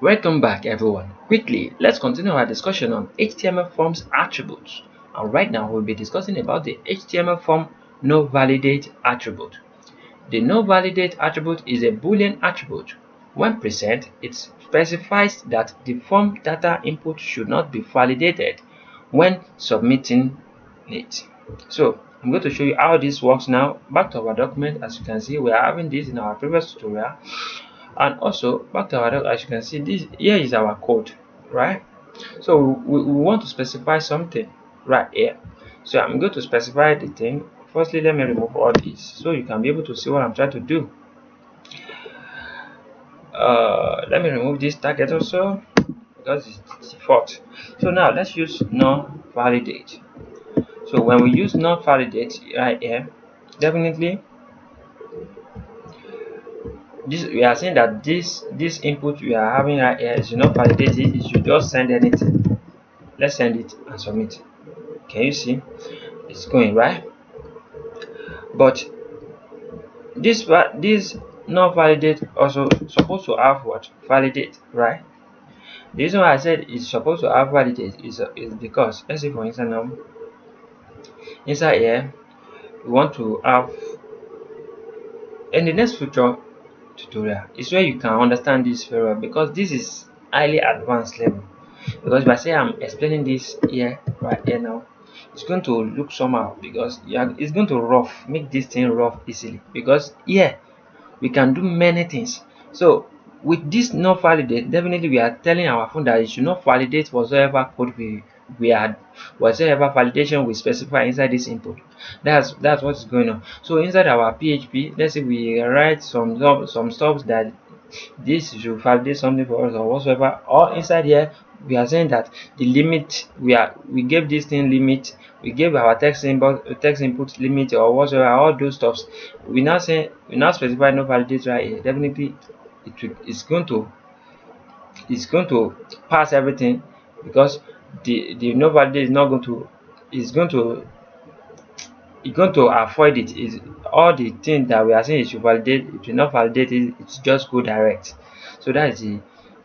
Welcome back everyone. Quickly, let's continue our discussion on HTML forms attributes. And right now we'll be discussing about the HTML form Novalidate attribute. The Novalidate attribute is a Boolean attribute. When present, it specifies that the form data input should not be validated when submitting it. So I'm going to show you how this works now. Back to our document. As you can see, we are having this in our previous tutorial. And also back to our doc, as you can see, this here is our code, right? So we want to specify something right here. So I'm going to specify the thing. Firstly, let me remove all these so you can be able to see what I'm trying to do. Let me remove this target also because it's default. So now let's use non-validate. So when we use non-validate right here, definitely this we are saying that this input we are having right here is not validated. It should just send anything. Let's send it and submit. Can you see it's going right? But this not validate also supposed to have what validate, right? The reason why I said it's supposed to have validate is because, let's say for instance now, inside here we want to have, in the next future tutorial is where you can understand this very well, because this is highly advanced level. Because if I say I'm explaining this here right here now, it's going to look somehow, because it's going to make this thing rough easily, because here we can do many things. So with this not validate, definitely we are telling our phone that it should not validate whatsoever code we had, whatsoever validation we specify inside this input. That's what's going on. So inside our PHP, let's say we write some stuff that this should validate something for us or whatsoever, or inside here we are saying that the limit we gave this thing limit, we gave our text input limit or whatsoever, all those stuffs. We now specify no validate right here. Definitely it's going to pass everything, because the no validate is not going to is going to it's going to avoid it. Is all the things that we are saying it should validate, it will not validate it, it's just go direct. So that is the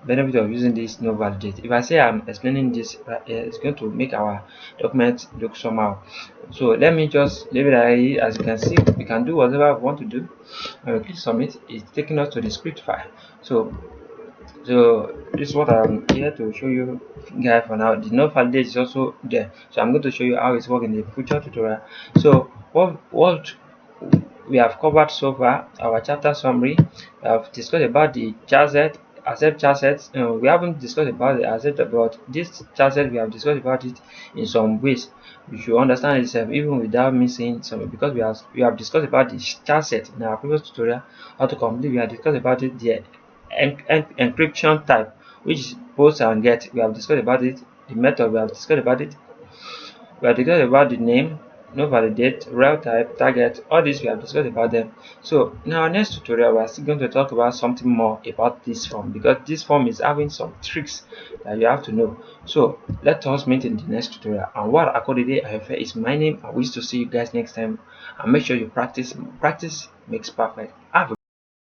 benefit of using this no validate. If I say I'm explaining this right here, it's going to make our document look somehow. So let me just leave it as you can see. We can do whatever we want to do, and we click submit. It's taking us to the script file. So this is what I'm here to show you guys for now. The no validate is also there, so I'm going to show you how it's working in the future tutorial. So what we have covered so far, our chapter summary. We have discussed about the charset, accept charsets. We haven't discussed about the accept, about this charset we have discussed about it in some ways. You should understand it even without me saying something, because we have discussed about the charset in our previous tutorial. How to complete, we have discussed about it, the encryption type, which is post and get. We have discussed about it. The method, we have discussed about it. We have discussed about the name, no validate, rel type, target. All these we have discussed about them. So in our next tutorial, we are still going to talk about something more about this form, because this form is having some tricks that you have to know. So let us meet in the next tutorial. Anwar akorede ayofe is my name. I wish to see you guys next time, and make sure you practice. Practice makes perfect.